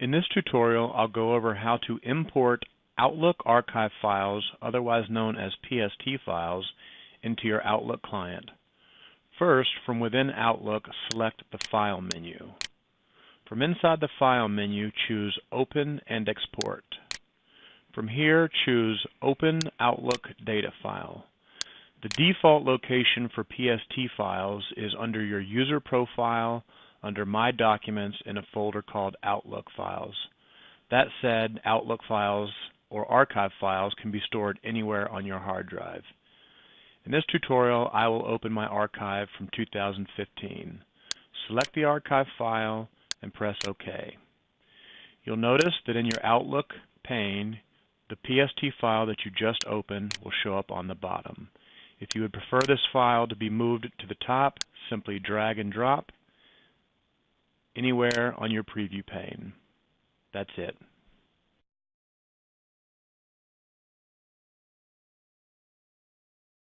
In this tutorial, I'll go over how to import Outlook archive files, otherwise known as PST files, into your Outlook client. First, from within Outlook, select the File menu. From inside the File menu, choose Open and Export. From here, choose Open Outlook Data File. The default location for PST files is under your user profile, under My Documents, in a folder called Outlook Files. That said, Outlook files or archive files can be stored anywhere on your hard drive. In this tutorial, I will open my archive from 2015. Select the archive file and press OK. You'll notice that in your Outlook pane, the PST file that you just opened will show up on the bottom. If you would prefer this file to be moved to the top, simply drag and drop anywhere on your preview pane. That's it.